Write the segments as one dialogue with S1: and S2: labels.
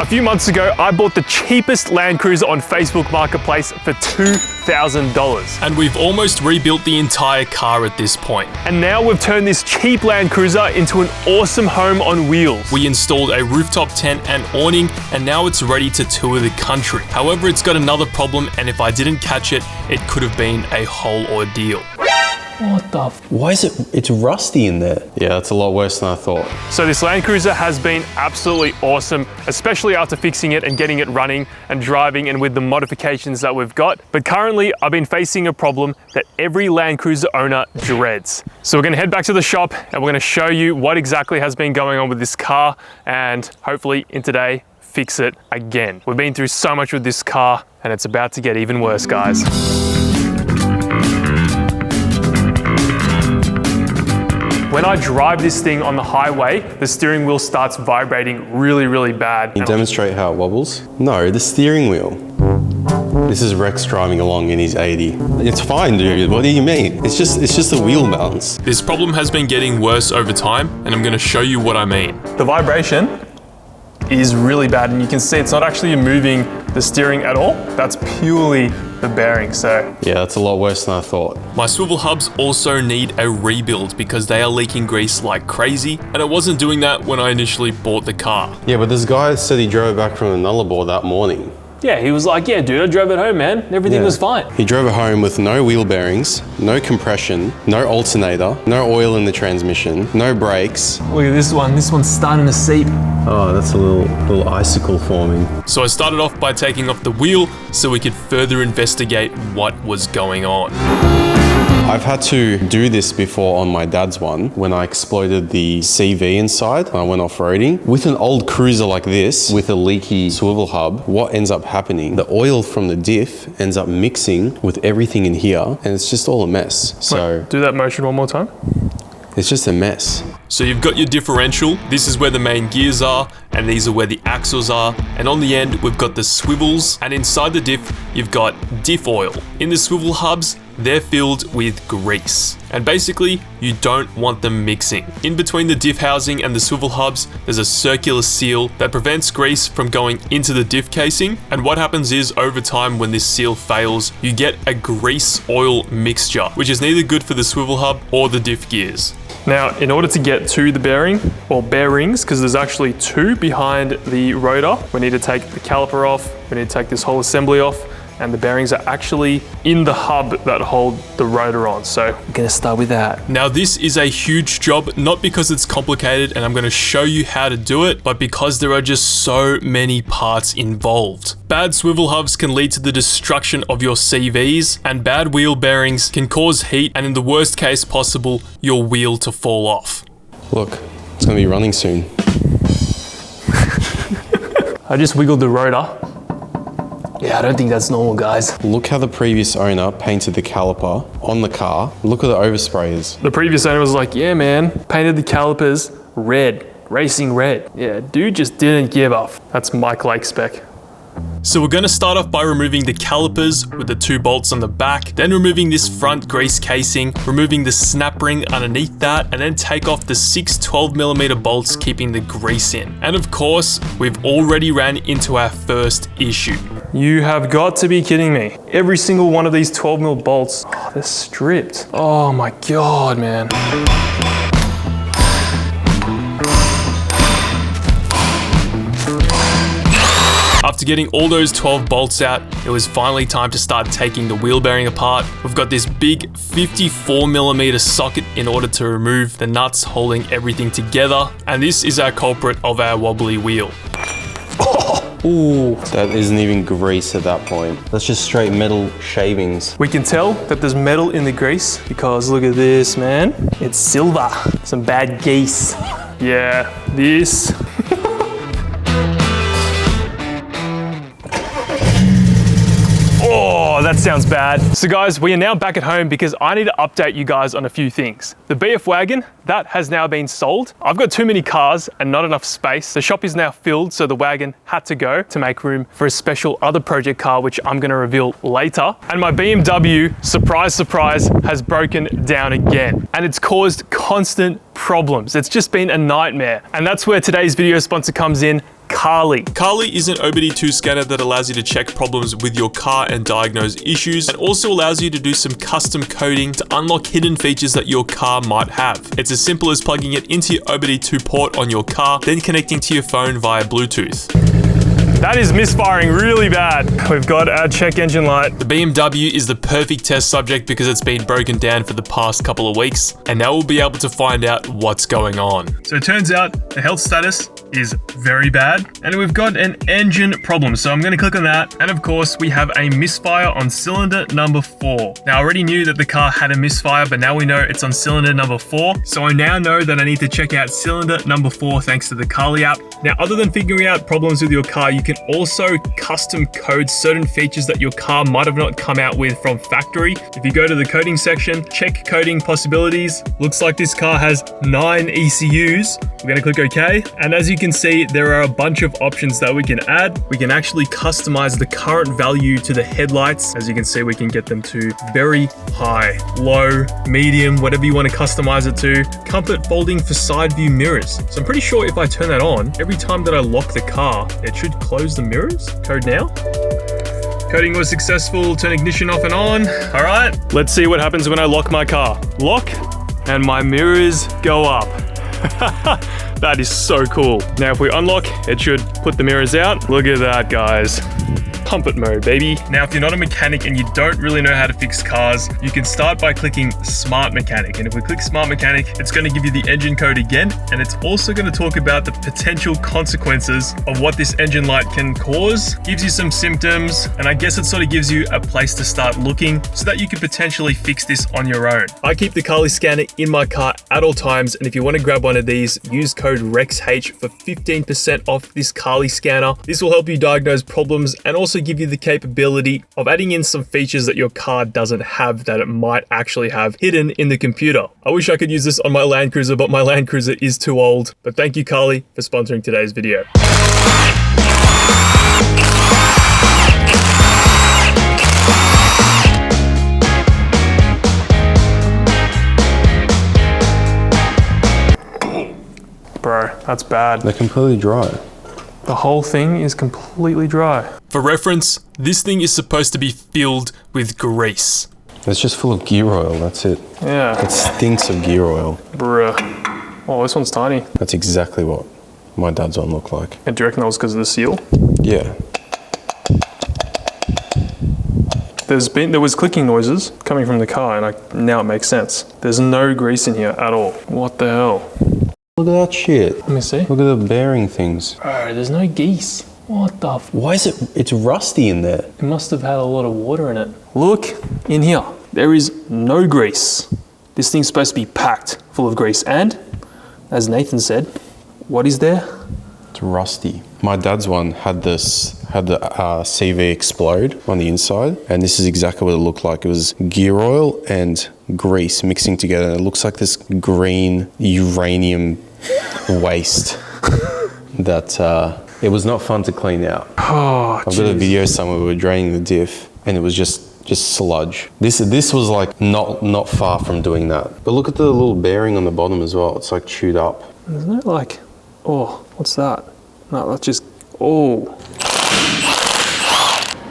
S1: few months ago, I bought the cheapest Landcruiser on Facebook Marketplace for $2,000.
S2: And we've almost rebuilt the entire car at this point.
S1: And now we've turned this cheap Landcruiser into an awesome home on wheels.
S2: We installed a rooftop tent and awning, and now it's ready to tour the country. However, it's got another problem, and if I didn't catch it, it could have been a whole ordeal.
S1: What the
S3: Why is it? It's rusty in there. Yeah, that's a lot worse than I thought.
S1: So this Landcruiser has been absolutely awesome, especially after fixing it and getting it running and driving and with the modifications that we've got. But currently, I've been facing a problem that every Landcruiser owner dreads. So we're gonna head back to the shop and we're gonna show you what exactly has been going on with this car and hopefully in today, fix it again. We've been through so much with this car and it's about to get even worse, guys. When I drive this thing on the highway, the steering wheel starts vibrating really, really bad.
S3: Can you demonstrate how it wobbles? No, the steering wheel. This is Rex driving along in his 80. It's fine, dude. What do you mean? It's just a wheel bounce.
S2: This problem has been getting worse over time, and I'm gonna show you what I mean.
S1: The vibration is really bad, and you can see it's not actually moving the steering at all. That's purely the bearing, so.
S3: Yeah, that's a lot worse than I thought.
S2: My swivel hubs also need a rebuild because they are leaking grease like crazy, and it wasn't doing that when I initially bought the car.
S3: Yeah, but this guy said he drove back from the Nullarbor that morning.
S1: Yeah, he was like, yeah, dude, I drove it home, man. Everything was fine.
S3: He drove it home with no wheel bearings, no compression, no alternator, no oil in the transmission, no brakes.
S1: Look at this one. This one's starting to seep.
S3: Oh, that's a little icicle forming.
S2: So I started off by taking off the wheel so we could further investigate what was going on.
S3: I've had to do this before on my dad's one when I exploded the CV inside and I went off-roading. With an old cruiser like this, with a leaky swivel hub, what ends up happening? The oil from the diff ends up mixing with everything in here and it's just all a mess. So
S1: do that motion one more time.
S3: It's just a mess.
S2: So you've got your differential, this is where the main gears are, and these are where the axles are, and on the end we've got the swivels, and inside the diff you've got diff oil. In the swivel hubs, they're filled with grease, and basically you don't want them mixing. In between the diff housing and the swivel hubs, there's a circular seal that prevents grease from going into the diff casing, and what happens is over time when this seal fails, you get a grease oil mixture, which is neither good for the swivel hub or the diff gears.
S1: Now, in order to get to the bearing, or bearings, because there's actually two behind the rotor, we need to take the caliper off, we need to take this whole assembly off, and the bearings are actually in the hub that hold the rotor on. So we're gonna start with that.
S2: Now this is a huge job, not because it's complicated and I'm gonna show you how to do it, but because there are just so many parts involved. Bad swivel hubs can lead to the destruction of your CVs, and bad wheel bearings can cause heat and in the worst case possible, your wheel to fall off.
S3: Look, it's gonna be running soon.
S1: I just wiggled the rotor. Yeah, I don't think that's normal, guys.
S3: Look how the previous owner painted the caliper on the car. Look at the overspray is.
S1: The previous owner was like, yeah, man, painted the calipers red, racing red. Yeah, dude just didn't give up. That's Mike Lake spec.
S2: So we're going to start off by removing the calipers with the 2 bolts on the back, then removing this front grease casing, removing the snap ring underneath that, and then take off the 6 12mm bolts keeping the grease in. And of course, we've already ran into our first issue.
S1: You have got to be kidding me. Every single one of these 12mm bolts, oh, they're stripped. Oh my God, man.
S2: After getting all those 12 bolts out, it was finally time to start taking the wheel bearing apart. We've got this big 54mm socket in order to remove the nuts holding everything together. And this is our culprit of our wobbly wheel.
S1: Ooh.
S3: That isn't even grease at that point. That's just straight metal shavings.
S1: We can tell that there's metal in the grease because look at this, man. It's silver. Some bad geese. Yeah, this. Oh, that sounds bad. So guys, we are now back at home because I need to update you guys on a few things. The BF wagon, that has now been sold. I've got too many cars and not enough space. The shop is now filled, so the wagon had to go to make room for a special other project car, which I'm gonna reveal later. And my BMW, surprise, surprise, has broken down again. And it's caused constant problems. It's just been a nightmare. And that's where today's video sponsor comes in, Carly.
S2: Carly is an OBD2 scanner that allows you to check problems with your car and diagnose issues, and also allows you to do some custom coding to unlock hidden features that your car might have. It's as simple as plugging it into your OBD2 port on your car, then connecting to your phone via Bluetooth.
S1: That is misfiring really bad. We've got our check engine light.
S2: The BMW is the perfect test subject because it's been broken down for the past couple of weeks, and now we'll be able to find out what's going on.
S1: So it turns out the health status is very bad, and we've got an engine problem. So I'm going to click on that, and of course we have a misfire on cylinder number 4. Now I already knew that the car had a misfire, but now we know it's on cylinder number 4. So I now know that I need to check out cylinder number 4 thanks to the Carly app. Now, other than figuring out problems with your car, you can also custom code certain features that your car might have not come out with from factory. If you go to the coding section, check coding possibilities. Looks like this car has 9 ECUs. We're going to click OK. And as you can see, there are a bunch of options that we can add. We can actually customize the current value to the headlights. As you can see, we can get them to very high, low, medium, whatever you want to customize it to. Comfort folding for side view mirrors. So I'm pretty sure if I turn that on, every time that I lock the car, it should close the mirrors. Code now. Coding was successful. Turn ignition off and on. All right, let's see what happens when I lock my car. Lock, and my mirrors go up. That is so cool. Now, if we unlock, it should put the mirrors out. Look at that, guys. Comfort mode, baby. Now, if you're not a mechanic and you don't really know how to fix cars, you can start by clicking Smart Mechanic. And if we click Smart Mechanic, it's going to give you the engine code again. And it's also going to talk about the potential consequences of what this engine light can cause. Gives you some symptoms. And I guess it sort of gives you a place to start looking so that you could potentially fix this on your own. I keep the Carly scanner in my car at all times. And if you want to grab one of these, use code REXH for 15% off this Carly scanner. This will help you diagnose problems and also give you the capability of adding in some features that your car doesn't have that it might actually have hidden in the computer. I wish I could use this on my Landcruiser, but my Landcruiser is too old. But thank you, Carly, for sponsoring today's video. Bro, that's bad.
S3: They're completely dry.
S1: The whole thing is completely dry.
S2: For reference, this thing is supposed to be filled with grease.
S3: It's just full of gear oil, that's it.
S1: Yeah.
S3: It stinks of gear oil.
S1: Bruh. Oh, this one's tiny.
S3: That's exactly what my dad's one looked like.
S1: And do you reckon that was because of the seal?
S3: Yeah.
S1: There was clicking noises coming from the car, and now it makes sense. There's no grease in here at all. What the hell?
S3: Look at that shit.
S1: Let me see.
S3: Look at the bearing things.
S1: Bro, there's no geese. What the f?
S3: Why is it? It's rusty in there.
S1: It must have had a lot of water in it. Look in here. There is no grease. This thing's supposed to be packed full of grease. And, as Nathan said, what is there?
S3: It's rusty. My dad's one had the CV explode on the inside, and this is exactly what it looked like. It was gear oil and grease mixing together. And it looks like this green uranium waste that it was not fun to clean out.
S1: Oh,
S3: I've got a video somewhere we were draining the diff, and it was just sludge. This was like not far from doing that. But look at the little bearing on the bottom as well. It's like chewed up.
S1: Isn't it like, oh, what's that? No, that's just, oh.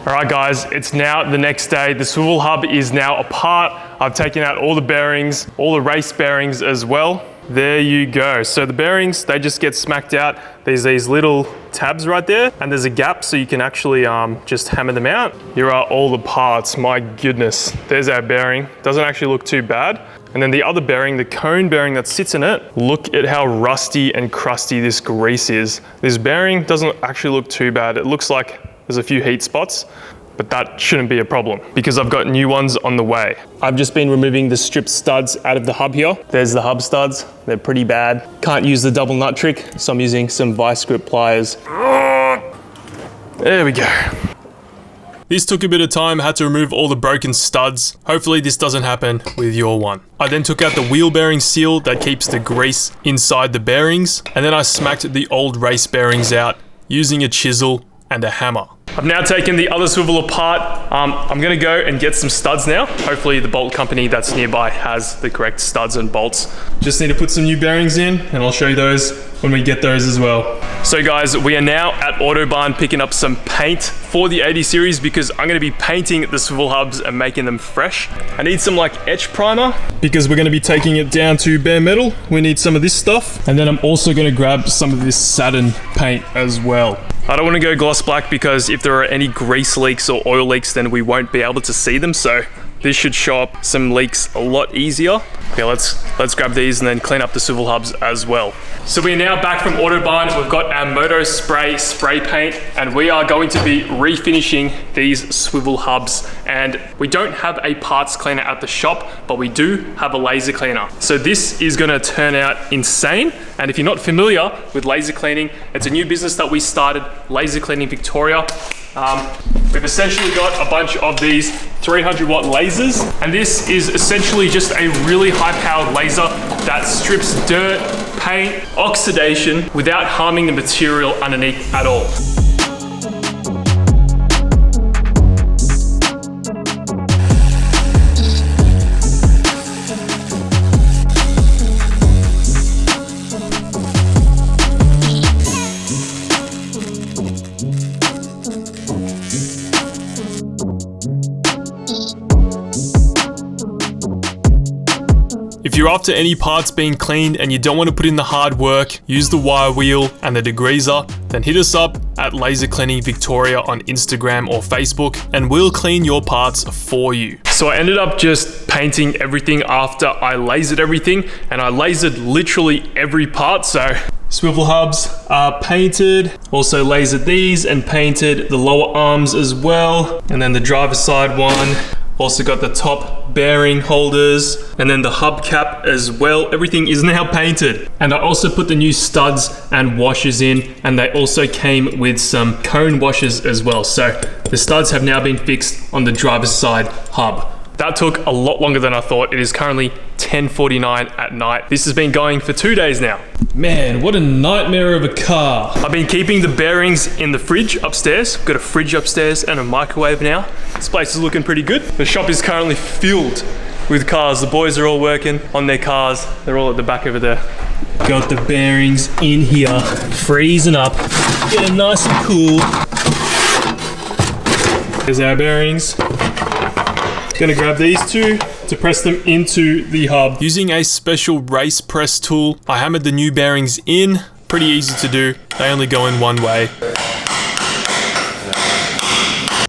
S1: All right, guys, it's now the next day. The swivel hub is now apart. I've taken out all the bearings, all the race bearings as well. There you go. So the bearings, they just get smacked out. There's these little tabs right there, and there's a gap so you can actually just hammer them out. Here are all the parts. My goodness, there's our bearing. Doesn't actually look too bad. And then the other bearing, the cone bearing that sits in it, look at how rusty and crusty this grease is. This bearing doesn't actually look too bad. It looks like there's a few heat spots, but that shouldn't be a problem because I've got new ones on the way. I've just been removing the stripped studs out of the hub here. There's the hub studs. They're pretty bad. Can't use the double nut trick, so I'm using some vice grip pliers. There we go.
S2: This took a bit of time, had to remove all the broken studs. Hopefully this doesn't happen with your one. I then took out the wheel bearing seal that keeps the grease inside the bearings, and then I smacked the old race bearings out using a chisel and a hammer.
S1: I've now taken the other swivel apart. I'm gonna go and get some studs now. Hopefully the bolt company that's nearby has the correct studs and bolts. Just need to put some new bearings in, and I'll show you those when we get those as well. So guys, we are now at Autobarn picking up some paint for the 80 series because I'm gonna be painting the swivel hubs and making them fresh. I need some like etch primer because we're gonna be taking it down to bare metal. We need some of this stuff. And then I'm also gonna grab some of this satin paint as well. I don't wanna go gloss black because if there are any grease leaks or oil leaks, then we won't be able to see them. So this should show up some leaks a lot easier. Okay, let's grab these and then clean up the swivel hubs as well. So we are now back from Autobarn. We've got our Moto spray paint, and we are going to be refinishing these swivel hubs. And we don't have a parts cleaner at the shop, but we do have a laser cleaner. So this is gonna turn out insane. And if you're not familiar with laser cleaning, it's a new business that we started, Laser Cleaning Victoria. We've essentially got a bunch of these 300 watt lasers, and this is essentially just a really high powered laser that strips dirt, paint, oxidation without harming the material underneath at all. If you're after any parts being cleaned and you don't want to put in the hard work, use the wire wheel and the degreaser, then hit us up at Laser Cleaning Victoria on Instagram or Facebook and we'll clean your parts for you. So I ended up just painting everything after I lasered everything, and I lasered literally every part. So swivel hubs are painted, also lasered these and painted the lower arms as well, and then the driver's side one. Also got the top bearing holders and then the hubcap as well. Everything is now painted. And I also put the new studs and washers in, and they also came with some cone washers as well. So the studs have now been fixed on the driver's side hub. That took a lot longer than I thought. It is currently 10:49 at night. This has been going for 2 days now. Man, what a nightmare of a car. I've been keeping the bearings in the fridge upstairs. Got a fridge upstairs and a microwave now. This place is looking pretty good. The shop is currently filled with cars. The boys are all working on their cars. They're all at the back over there. Got the bearings in here, freezing up, getting nice and cool. There's our bearings. Gonna grab these two to press them into the hub.
S2: Using a special race press tool, I hammered the new bearings in. Pretty easy to do. They only go in one way.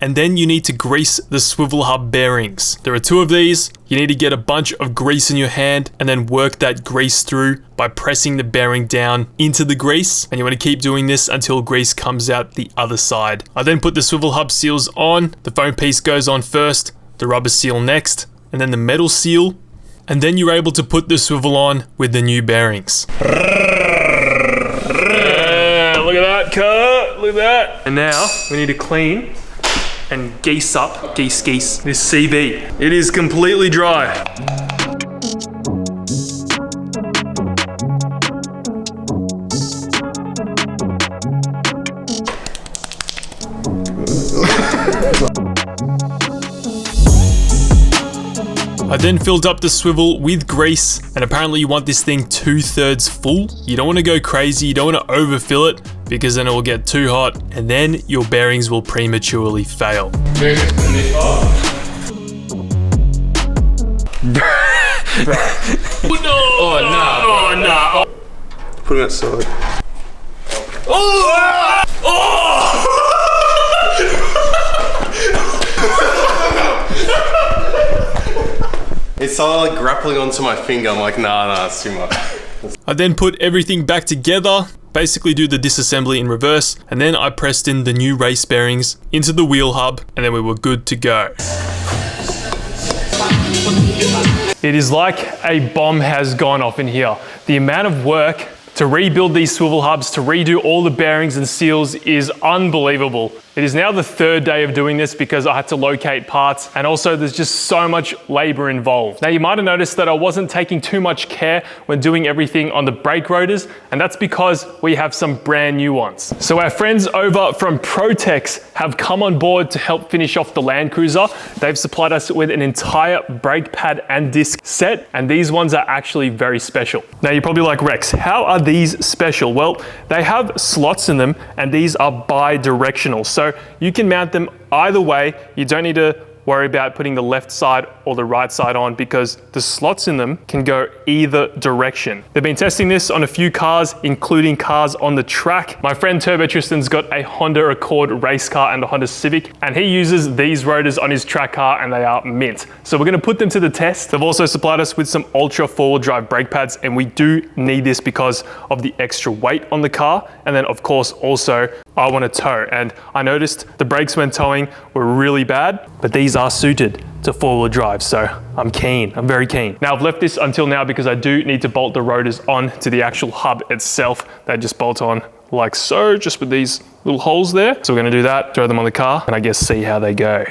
S2: And then you need to grease the swivel hub bearings. There are 2 of these. You need to get a bunch of grease in your hand and then work that grease through by pressing the bearing down into the grease. And you want to keep doing this until grease comes out the other side. I then put the swivel hub seals on. The foam piece goes on first, the rubber seal next, and then the metal seal. And then you're able to put the swivel on with the new bearings.
S1: Look at that cut, look at that. And now we need to clean and geese up, geese, this CV. It is completely dry.
S2: I then filled up the swivel with grease, and apparently you want this thing 2/3 full. You don't want to go crazy, you don't want to overfill it because then it will get too hot and then your bearings will prematurely fail.
S1: No.
S3: Oh, nah.
S1: Oh, no.
S3: Put him outside.
S1: Oh! Oh!
S3: It started like grappling onto my finger. I'm like, nah, it's too much.
S2: I then put everything back together, basically do the disassembly in reverse, and then I pressed in the new race bearings into the wheel hub, and then we were good to go.
S1: It is like a bomb has gone off in here. The amount of work to rebuild these swivel hubs, to redo all the bearings and seals is unbelievable. It is now the 3rd day of doing this because I had to locate parts, and also there's just so much labor involved. Now you might have noticed that I wasn't taking too much care when doing everything on the brake rotors, and that's because we have some brand new ones. So our friends over from Protex have come on board to help finish off the Landcruiser. They've supplied us with an entire brake pad and disc set, and these ones are actually very special. Now you're probably like, Rex, how are these special? Well, they have slots in them and these are bi-directional. So you can mount them either way. You don't need to worry about putting the left side or the right side on because the slots in them can go either direction. They've been testing this on a few cars, including cars on the track. My friend Turbo Tristan's got a Honda Accord race car and a Honda Civic, and he uses these rotors on his track car and they are mint. So we're gonna put them to the test. They've also supplied us with some ultra four-wheel drive brake pads, and we do need this because of the extra weight on the car. And then of course also I want to tow, and I noticed the brakes when towing were really bad, but these are suited to four-wheel drive, so I'm keen, I'm very keen. Now I've left this until now because I do need to bolt the rotors on to the actual hub itself. They just bolt on like so, just with these little holes there. So we're gonna do that, throw them on the car, and I guess see how they go.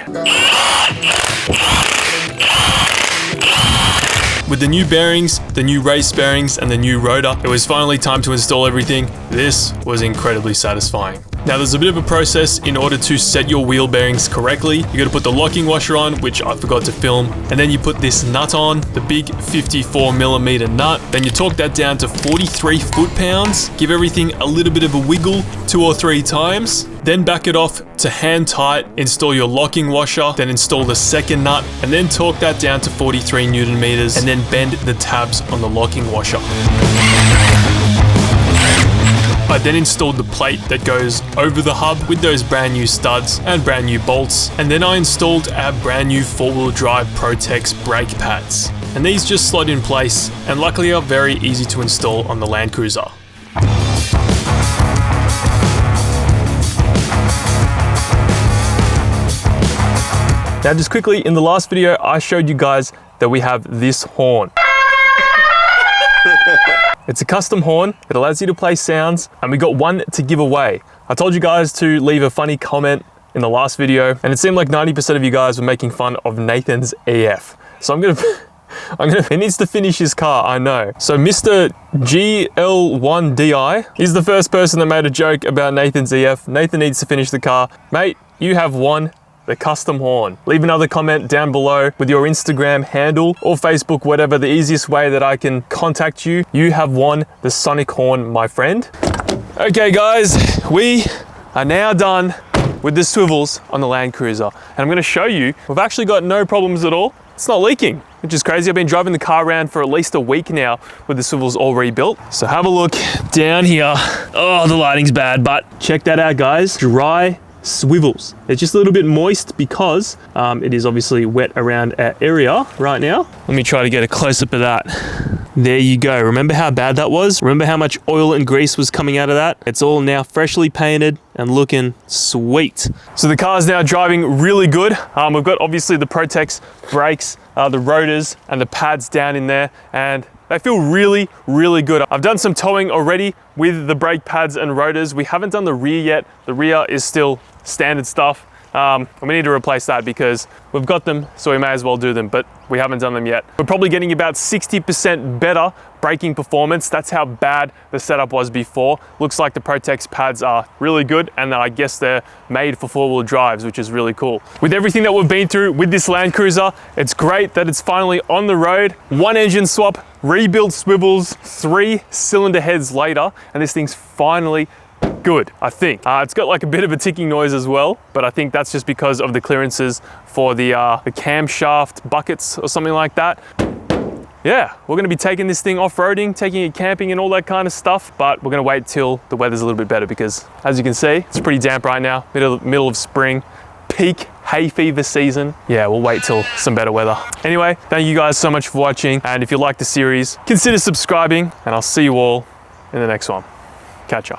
S2: With the new bearings, the new race bearings, and the new rotor, it was finally time to install everything. This was incredibly satisfying. Now there's a bit of a process in order to set your wheel bearings correctly. You gotta put the locking washer on, which I forgot to film, and then you put this nut on, the big 54mm nut. Then you torque that down to 43 foot-pounds, give everything a little bit of a wiggle 2 or 3 times, then back it off to hand tight, install your locking washer, then install the second nut, and then torque that down to 43 Newton meters, and then bend the tabs on the locking washer. I then installed the plate that goes over the hub with those brand new studs and brand new bolts, and then I installed our brand new four-wheel drive Protex brake pads. And these just slot in place, and luckily are very easy to install on the Landcruiser.
S1: Now just quickly, in the last video, I showed you guys that we have this horn. It's a custom horn. It allows you to play sounds, and we got one to give away. I told you guys to leave a funny comment in the last video, and it seemed like 90% of you guys were making fun of Nathan's EF. So he needs to finish his car, I know. So Mr. GL1DI is the first person that made a joke about Nathan's EF. Nathan needs to finish the car. Mate, you have won the custom horn. Leave another comment down below with your Instagram handle or Facebook, whatever, the easiest way that I can contact you. You have won the sonic horn, my friend. Okay guys, we are now done with the swivels on the Landcruiser. And I'm gonna show you, we've actually got no problems at all. It's not leaking, which is crazy. I've been driving the car around for at least a week now with the swivels all rebuilt. So have a look down here. Oh, the lighting's bad, but check that out guys. Dry swivels. It's just a little bit moist because it is obviously wet around our area right now. Let me try to get a close-up of that. There you go. Remember how bad that was? Remember how much oil and grease was coming out of that? It's all now freshly painted and looking sweet. So the car's now driving really good. We've got obviously the Protex brakes, the rotors and the pads down in there, and they feel really, really good. I've done some towing already with the brake pads and rotors. We haven't done the rear yet. The rear is still standard stuff. We need to replace that because we've got them, so we may as well do them, but we haven't done them yet. We're probably getting about 60% better braking performance. That's how bad the setup was before. Looks like the Protex pads are really good, and I guess they're made for four-wheel drives, which is really cool. With everything that we've been through with this Landcruiser, it's great that it's finally on the road. One engine swap, rebuilt swivels, 3 cylinder heads later, and this thing's finally good, I think. It's got like a bit of a ticking noise as well, but I think that's just because of the clearances for the camshaft buckets or something like that. Yeah, we're gonna be taking this thing off-roading, taking it camping and all that kind of stuff, but we're gonna wait till the weather's a little bit better because, as you can see, it's pretty damp right now, middle of spring, peak hay fever season. Yeah, we'll wait till some better weather. Anyway, thank you guys so much for watching, and if you like the series, consider subscribing, and I'll see you all in the next one. Catch ya.